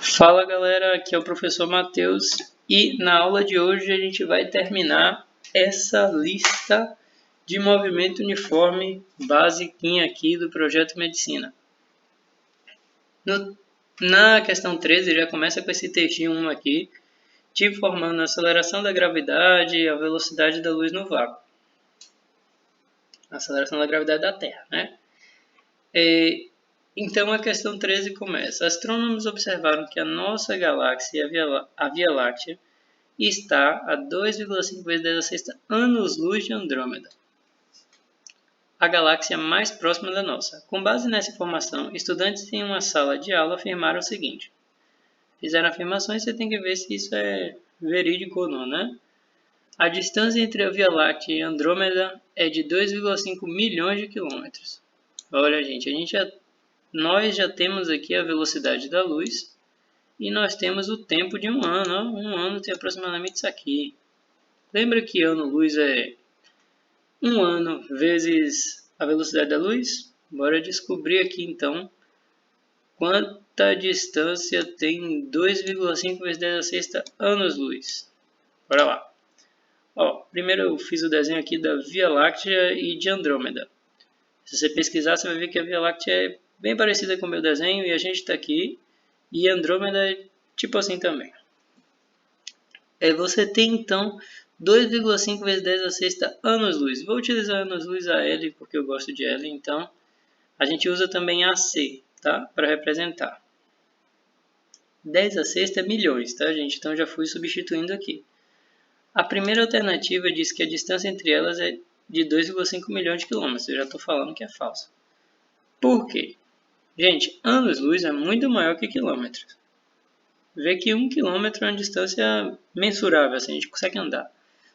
Fala galera, aqui é o professor Matheus e na aula de hoje a gente vai terminar essa lista de movimento uniforme basiquinha aqui do projeto Medicina. Na questão 13 já começa com esse textinho 1 aqui, te informando a aceleração da gravidade e a velocidade da luz no vácuo. A aceleração da gravidade da Terra, né? Então a questão 13 começa. Astrônomos observaram que a nossa galáxia, a Via Láctea, está a 2,5 vezes 10 a sexta anos-luz de Andrômeda, a galáxia mais próxima da nossa. Com base nessa informação, estudantes em uma sala de aula afirmaram o seguinte. Fizeram afirmações, você tem que ver se isso é verídico ou não, né? A distância entre a Via Láctea e Andrômeda é de 2,5 milhões de quilômetros. Olha, gente, nós já temos aqui a velocidade da luz e nós temos o tempo de um ano. Ó. Um ano tem aproximadamente isso aqui. Lembra que ano-luz é 1 ano vezes a velocidade da luz? Bora descobrir aqui então quanta distância tem 2,5 vezes 10 a sexta anos-luz. Bora lá. Ó, primeiro eu fiz o desenho aqui da Via Láctea e de Andrômeda. Se você pesquisar, você vai ver que a Via Láctea é bem parecida com o meu desenho e a gente está aqui. E Andrômeda é tipo assim também. Você tem então 2,5 vezes 10 a sexta anos-luz. Vou utilizar anos-luz AL porque eu gosto de L, então a gente usa também AC, tá? Para representar. 10 a sexta é milhões, tá, gente? Então já fui substituindo aqui. A primeira alternativa diz que a distância entre elas é de 2,5 milhões de quilômetros. Eu já estou falando que é falso. Por quê? Gente, anos-luz é muito maior que quilômetros. Vê que 1 quilômetro é uma distância mensurável, assim, a gente consegue andar.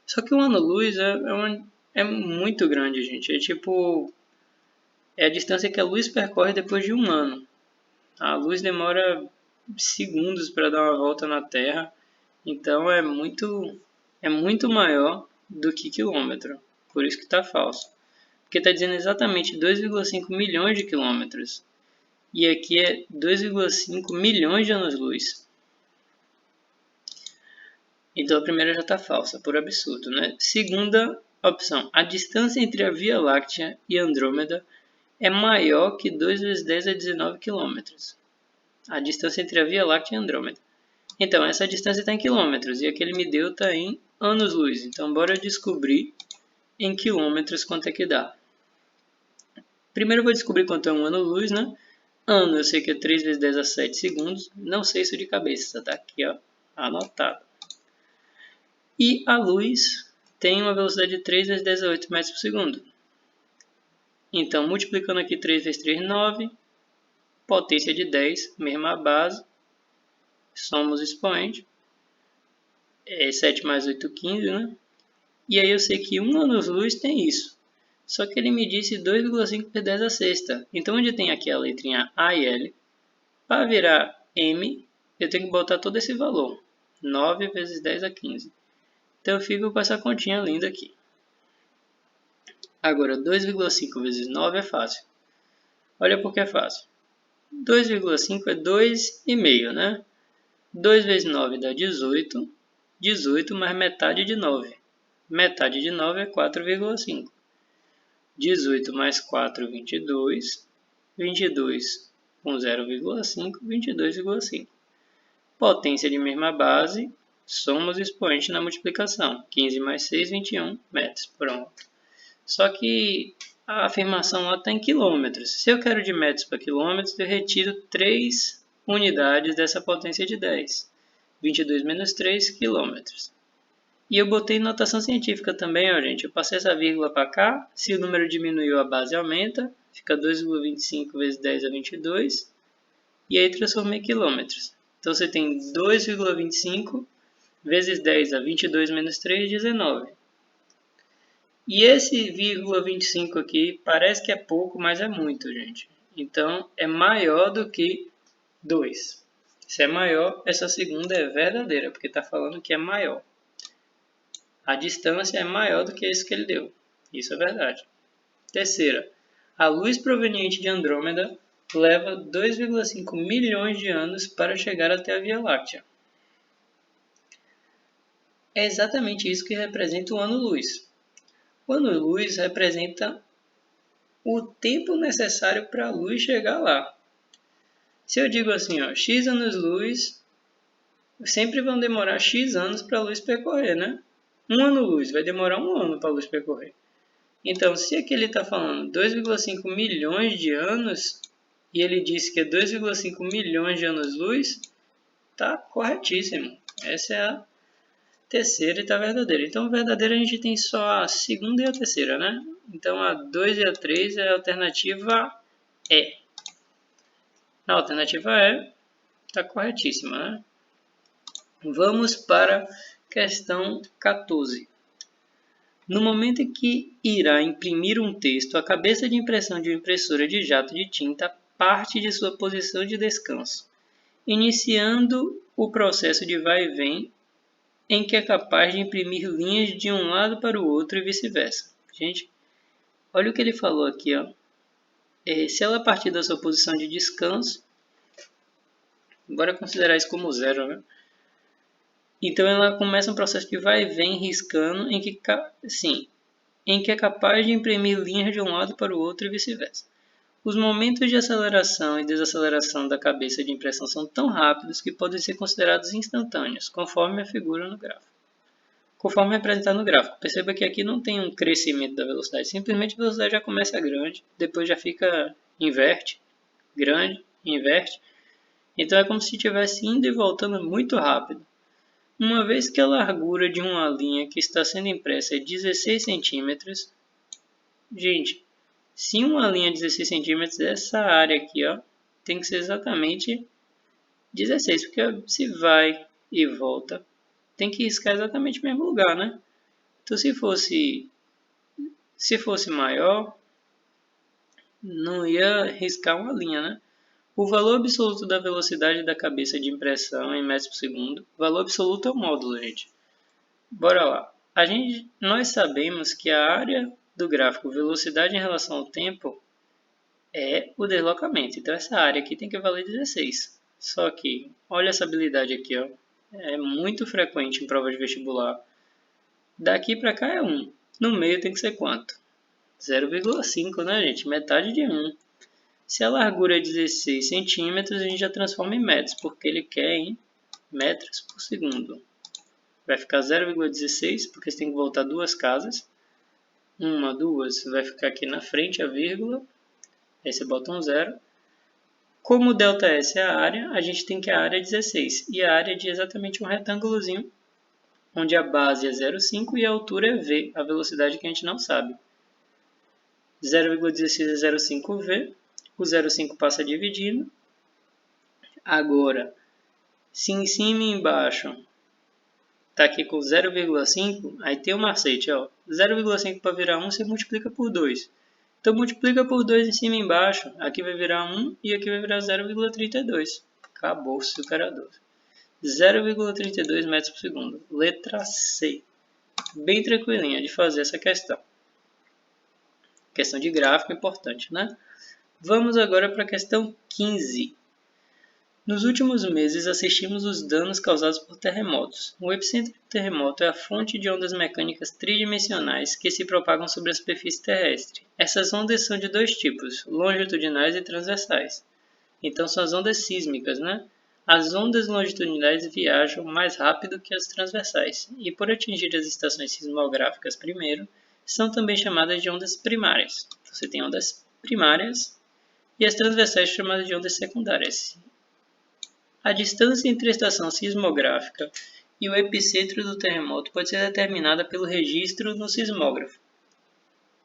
Só que um ano-luz é muito grande, gente. É a distância que a luz percorre depois de um ano. A luz demora segundos para dar uma volta na Terra, então é muito maior do que quilômetro. Por isso que está falso. Porque está dizendo exatamente 2,5 milhões de quilômetros. E aqui é 2,5 milhões de anos-luz. Então a primeira já está falsa, por absurdo, né? Segunda opção. A distância entre a Via Láctea e Andrômeda é maior que 2 vezes 10 a 19 km. A distância entre a Via Láctea e Andrômeda. Então, essa distância está em quilômetros e a que ele me deu está em anos-luz. Então, bora descobrir em quilômetros quanto é que dá. Primeiro eu vou descobrir quanto é um ano-luz, né? Ano eu sei que é 3 vezes 10 a 7 segundos. Não sei isso de cabeça, tá aqui, ó, anotado. E a luz tem uma velocidade de 3 vezes 10 a 8 metros por segundo. Então, multiplicando aqui 3 vezes 3, 9. Potência de 10, mesma base. Somos expoente. 7 mais 8, 15, né? E aí eu sei que 1 anos-luz tem isso. Só que ele me disse 2,5 vezes 10 a sexta. Então, onde tem aqui a letrinha A e L, para virar M, eu tenho que botar todo esse valor. 9 vezes 10 a 15. Então, eu fico com essa continha linda aqui. Agora, 2,5 vezes 9 é fácil. Olha por que é fácil. 2,5 é 2,5, né? 2 vezes 9 dá 18. 18 mais metade de 9. Metade de 9 é 4,5. 18 mais 4, 22. 22 com 0,5, 22,5. Potência de mesma base, somos expoente na multiplicação. 15 mais 6, 21 metros. Pronto. Só que a afirmação lá está em quilômetros. Se eu quero de metros para quilômetros, eu retiro 3 unidades dessa potência de 10. 22 menos 3 quilômetros. E eu botei notação científica também, ó, gente. Eu passei essa vírgula para cá. Se o número diminuiu, a base aumenta. Fica 2,25 vezes 10 a 22. E aí transformei em quilômetros. Então você tem 2,25 vezes 10 a 22 menos 3, 19. E esse vírgula 25 aqui parece que é pouco, mas é muito, gente. Então é maior do que 2. Se é maior, essa segunda é verdadeira, porque está falando que é maior. A distância é maior do que isso que ele deu. Isso é verdade. Terceira, a luz proveniente de Andrômeda leva 2,5 milhões de anos para chegar até a Via Láctea. É exatamente isso que representa o ano-luz. O ano-luz representa o tempo necessário para a luz chegar lá. Se eu digo assim, ó, x anos-luz, sempre vão demorar x anos para a luz percorrer, né? Um ano-luz vai demorar um ano para a luz percorrer. Então, se aqui ele está falando 2,5 milhões de anos, e ele disse que é 2,5 milhões de anos-luz, está corretíssimo. Essa é a terceira e está verdadeira. Então, verdadeira a gente tem só a segunda e a terceira, né? Então, a 2 e a 3 é a alternativa E. A alternativa E está corretíssima, né? Vamos para a questão 14. No momento em que irá imprimir um texto, a cabeça de impressão de uma impressora de jato de tinta parte de sua posição de descanso, iniciando o processo de vai e vem em que é capaz de imprimir linhas de um lado para o outro e vice-versa. Gente, olha o que ele falou aqui, ó. Se ela partir da sua posição de descanso, bora considerar isso como zero, né? Então ela começa um processo de vai e vem riscando em que é capaz de imprimir linhas de um lado para o outro e vice-versa. Os momentos de aceleração e desaceleração da cabeça de impressão são tão rápidos que podem ser considerados instantâneos, conforme a figura no gráfico. Conforme representado no gráfico. Perceba que aqui não tem um crescimento da velocidade, simplesmente a velocidade já começa grande, depois já fica inverte, grande, inverte. Então é como se estivesse indo e voltando muito rápido. Uma vez que a largura de uma linha que está sendo impressa é 16 centímetros, gente, se uma linha é 16 centímetros, essa área aqui ó, tem que ser exatamente 16, porque se vai e volta, tem que riscar exatamente no mesmo lugar, né? Então se fosse maior, não ia riscar uma linha, né? O valor absoluto da velocidade da cabeça de impressão em metros por segundo. O valor absoluto é o módulo, gente. Bora lá. Nós sabemos que a área do gráfico velocidade em relação ao tempo é o deslocamento. Então essa área aqui tem que valer 16. Só que, olha essa habilidade aqui, ó. É muito frequente em prova de vestibular. Daqui para cá é 1. No meio tem que ser quanto? 0,5, né, gente? Metade de 1. Se a largura é 16 centímetros, a gente já transforma em metros, porque ele quer em metros por segundo. Vai ficar 0,16, porque você tem que voltar duas casas. Uma, duas, vai ficar aqui na frente a vírgula. Aí você bota um 0. Como o ΔS é a área, a gente tem que a área é 16. E a área é de exatamente um retângulozinho, onde a base é 0,5 e a altura é V, a velocidade que a gente não sabe. 0,16 é 0,5V. O 0,5 passa dividindo. Agora, se em cima e embaixo está aqui com 0,5, aí tem um macete, ó. 0,5 para virar 1, você multiplica por 2. Então, multiplica por 2 em cima e embaixo. Aqui vai virar 1 e aqui vai virar 0,32. Acabou-se o cara 12. 0,32 metros por segundo. Letra C. Bem tranquilinha de fazer essa questão. Questão de gráfico importante, né? Vamos agora para a questão 15. Nos últimos meses, assistimos os danos causados por terremotos. O epicentro do terremoto é a fonte de ondas mecânicas tridimensionais que se propagam sobre a superfície terrestre. Essas ondas são de dois tipos, longitudinais e transversais. Então, são as ondas sísmicas, né? As ondas longitudinais viajam mais rápido que as transversais, e por atingir as estações sismográficas primeiro, são também chamadas de ondas primárias. Então, você tem ondas primárias e as transversais chamadas de ondas secundárias. A distância entre a estação sismográfica e o epicentro do terremoto pode ser determinada pelo registro no sismógrafo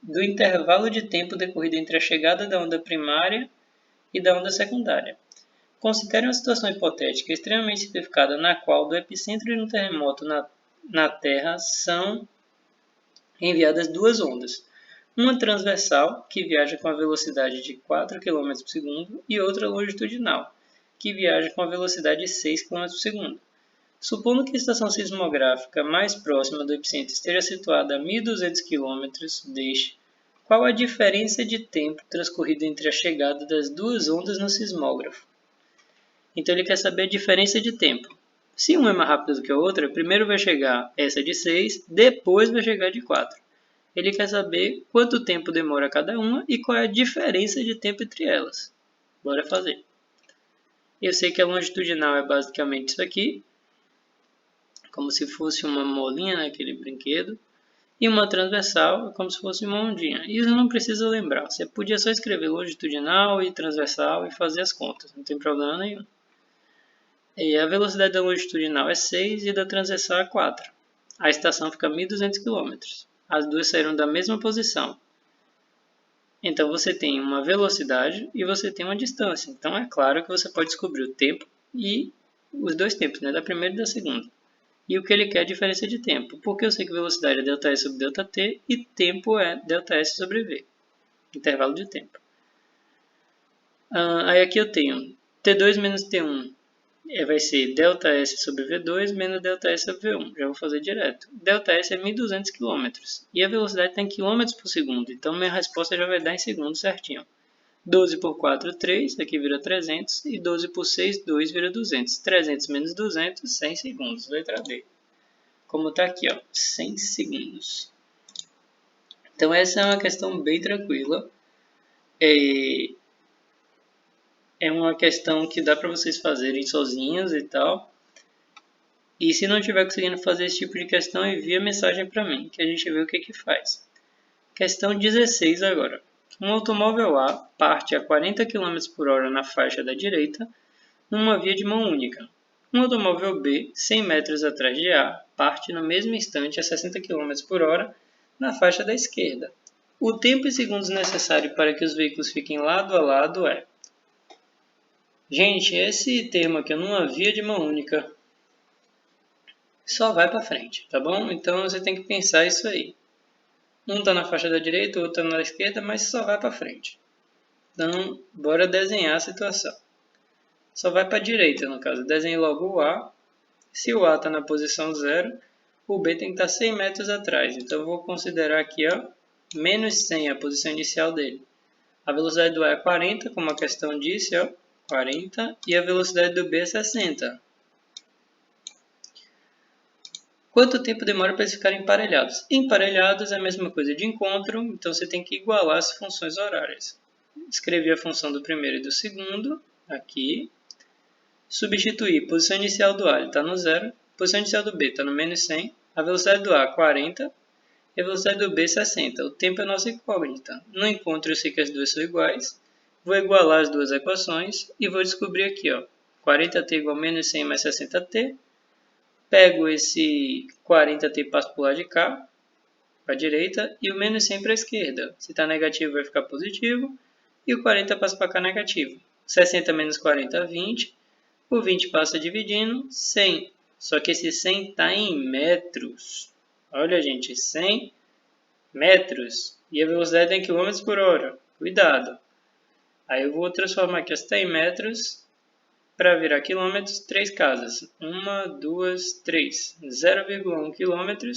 do intervalo de tempo decorrido entre a chegada da onda primária e da onda secundária. Considere uma situação hipotética extremamente simplificada na qual do epicentro de um terremoto na Terra são enviadas duas ondas. Uma transversal, que viaja com a velocidade de 4 km por segundo, e outra longitudinal, que viaja com a velocidade de 6 km por segundo. Supondo que a estação sismográfica mais próxima do epicentro esteja situada a 1.200 km deste, Qual a diferença de tempo transcorrido entre a chegada das duas ondas no sismógrafo? Então ele quer saber a diferença de tempo. Se uma é mais rápida do que a outra, primeiro vai chegar essa de 6, depois vai chegar de 4. Ele quer saber quanto tempo demora cada uma e qual é a diferença de tempo entre elas. Bora fazer. Eu sei que a longitudinal é basicamente isso aqui, como se fosse uma molinha naquele brinquedo. E uma transversal é como se fosse uma ondinha. Isso não precisa lembrar. Você podia só escrever longitudinal e transversal e fazer as contas. Não tem problema nenhum. E a velocidade da longitudinal é 6 e da transversal é 4. A estação fica a 1.200 km. As duas saíram da mesma posição. Então você tem uma velocidade e você tem uma distância. Então é claro que você pode descobrir o tempo e os dois tempos, né? Da primeira e da segunda. E o que ele quer é a diferença de tempo, porque eu sei que velocidade é ΔS sobre ΔT e tempo é ΔS sobre V, intervalo de tempo. Aí aqui eu tenho T2 menos T1, vai ser ΔS sobre V2 menos ΔS sobre V1, já vou fazer direto. ΔS é 1.200 km e a velocidade está em km por segundo, então minha resposta já vai dar em segundos certinho. 12 por 4, 3, aqui vira 300, e 12 por 6, 2, vira 200. 300 menos 200, 100 segundos, letra B. Como está aqui, ó, 100 segundos. Então essa é uma questão bem tranquila. É uma questão que dá para vocês fazerem sozinhos e tal. E se não estiver conseguindo fazer esse tipo de questão, envia mensagem para mim, que a gente vê o que faz. Questão 16 agora. Um automóvel A parte a 40 km por hora na faixa da direita, numa via de mão única. Um automóvel B, 100 metros atrás de A, parte no mesmo instante a 60 km por hora na faixa da esquerda. O tempo e segundos necessário para que os veículos fiquem lado a lado é... Gente, esse termo aqui numa via de mão única só vai para frente, tá bom? Então você tem que pensar isso aí. Um está na faixa da direita, o outro está na esquerda, mas só vai para frente. Então, bora desenhar a situação. Só vai para a direita, no caso. Desenhe logo o A. Se o A está na posição 0, o B tem que estar 100 metros atrás. Então, eu vou considerar aqui, ó, menos 100, a posição inicial dele. A velocidade do A é 40, como a questão disse, ó, 40. E a velocidade do B é 60. Quanto tempo demora para eles ficarem emparelhados? Emparelhados é a mesma coisa de encontro, então você tem que igualar as funções horárias. Escrevi a função do primeiro e do segundo, aqui. Substituir posição inicial do A está no 0, posição inicial do B está no menos 100, a velocidade do A 40 e a velocidade do B 60. O tempo é nossa incógnita. No encontro eu sei que as duas são iguais, vou igualar as duas equações e vou descobrir aqui, ó, 40t igual a menos 100 mais 60t. Pego esse 40t e passo para o lado de cá, para a direita, e o menos 100 para a esquerda. Se está negativo vai ficar positivo, e o 40 passa para cá negativo. 60 menos 40 é 20, o 20 passa dividindo, 100. Só que esse 100 está em metros. Olha, gente, 100 metros. E a velocidade é em km por hora. Cuidado. Aí eu vou transformar aqui, está em metros, para virar quilômetros, 3 casas. 1, 2, 3. 0,1 km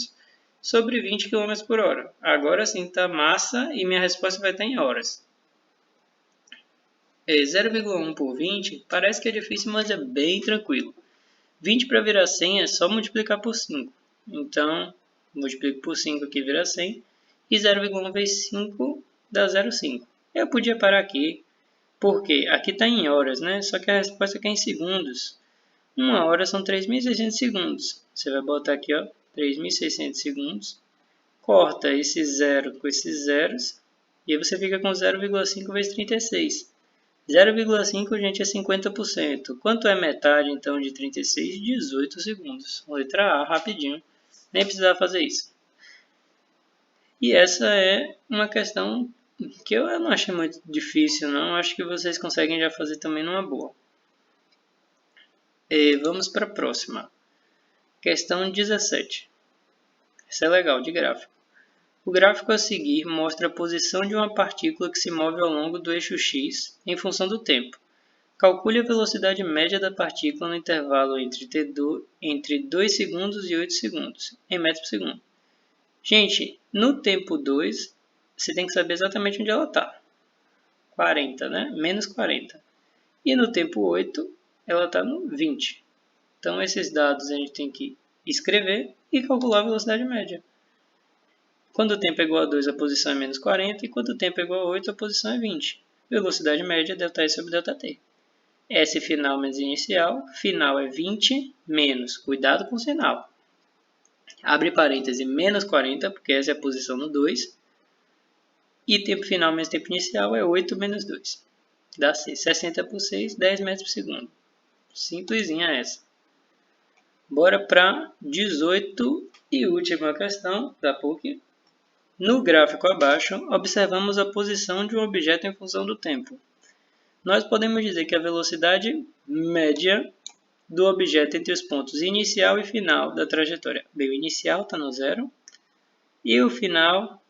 sobre 20 km por hora. Agora sim está massa e minha resposta vai estar em horas. 0,1 por 20 parece que é difícil, mas é bem tranquilo. 20 para virar 100 é só multiplicar por 5. Então, multiplico por 5 aqui vira 100. E 0,1 vezes 5 dá 0,5. Eu podia parar aqui, porque aqui está em horas, né? Só que a resposta aqui é em segundos. 1 hora são 3.600 segundos. Você vai botar aqui, ó, 3.600 segundos. Corta esse 0 com esses zeros. E aí você fica com 0,5 vezes 36. 0,5, gente, é 50%. Quanto é metade, então, de 36? 18 segundos. Letra A, rapidinho. Nem precisava fazer isso. E essa é uma questão que eu não achei muito difícil, não. Acho que vocês conseguem já fazer também numa boa. E vamos para a próxima. Questão 17. Essa é legal, de gráfico. O gráfico a seguir mostra a posição de uma partícula que se move ao longo do eixo x em função do tempo. Calcule a velocidade média da partícula no intervalo entre 2 segundos e 8 segundos, em metros por segundo. Gente, no tempo 2, você tem que saber exatamente onde ela está. 40, né? Menos 40. E no tempo 8, ela está no 20. Então, esses dados a gente tem que escrever e calcular a velocidade média. Quando o tempo é igual a 2, a posição é menos 40. E quando o tempo é igual a 8, a posição é 20. Velocidade média, ΔE sobre ΔT. S final menos inicial. Final é 20 menos. Cuidado com o sinal. Abre parêntese, menos 40, porque essa é a posição no 2. E tempo final menos tempo inicial é 8 menos 2. Dá 6. 60 por 6, 10 metros por segundo. Simplesinha essa. Bora para 18 e última questão da PUC. No gráfico abaixo, observamos a posição de um objeto em função do tempo. Nós podemos dizer que a velocidade média do objeto entre os pontos inicial e final da trajetória. Bem, o inicial está no 0 e o final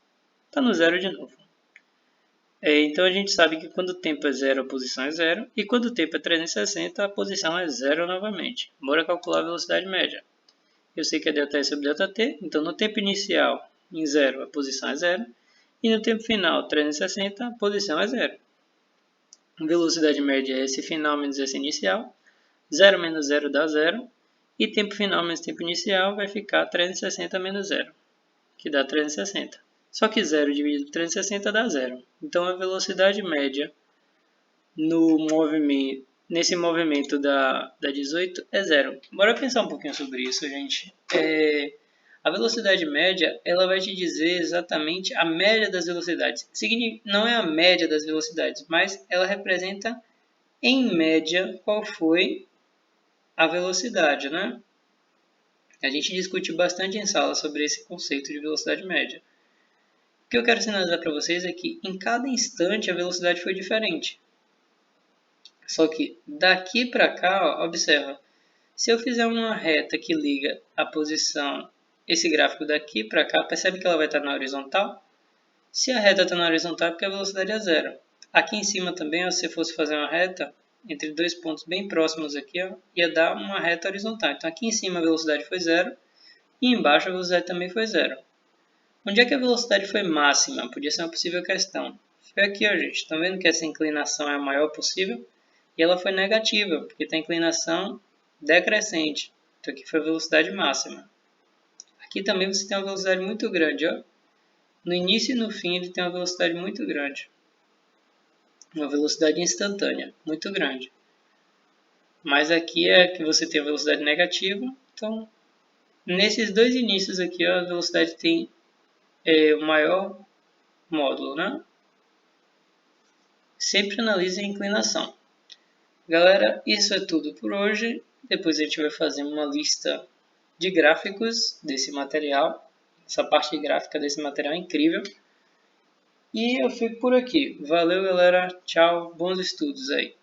está no 0 de novo. Então a gente sabe que quando o tempo é 0, a posição é 0, e quando o tempo é 360, a posição é 0 novamente. Bora calcular a velocidade média. Eu sei que é ΔE sobre ΔT, então no tempo inicial, em 0, a posição é 0, e no tempo final, 360, a posição é 0. Velocidade média é esse final menos esse inicial, 0 menos 0 dá 0, e tempo final menos tempo inicial vai ficar 360 menos 0, que dá 360. Só que 0 dividido por 360 dá 0. Então a velocidade média nesse movimento da 18 é 0. Bora pensar um pouquinho sobre isso, gente. A velocidade média, ela vai te dizer exatamente a média das velocidades. Não é a média das velocidades, mas ela representa, em média, qual foi a velocidade, né? A gente discute bastante em sala sobre esse conceito de velocidade média. O que eu quero sinalizar para vocês é que, em cada instante, a velocidade foi diferente. Só que daqui para cá, ó, observa, se eu fizer uma reta que liga a posição, esse gráfico daqui para cá, percebe que ela vai estar na horizontal? Se a reta está na horizontal é porque a velocidade é 0. Aqui em cima também, ó, se fosse fazer uma reta entre dois pontos bem próximos aqui, ó, ia dar uma reta horizontal. Então aqui em cima a velocidade foi 0 e embaixo a velocidade também foi 0. Onde é que a velocidade foi máxima? Podia ser uma possível questão. Foi aqui, ó, gente. Estão vendo que essa inclinação é a maior possível? E ela foi negativa, porque tem inclinação decrescente. Então aqui foi a velocidade máxima. Aqui também você tem uma velocidade muito grande, ó. No início e no fim ele tem uma velocidade muito grande. Uma velocidade instantânea, muito grande. Mas aqui é que você tem a velocidade negativa. Então, nesses dois inícios aqui, ó, a velocidade tem o maior módulo, né? Sempre analise a inclinação. Galera, isso é tudo por hoje. Depois a gente vai fazer uma lista de gráficos desse material. Essa parte gráfica desse material é incrível. E eu fico por aqui. Valeu, galera. Tchau. Bons estudos aí.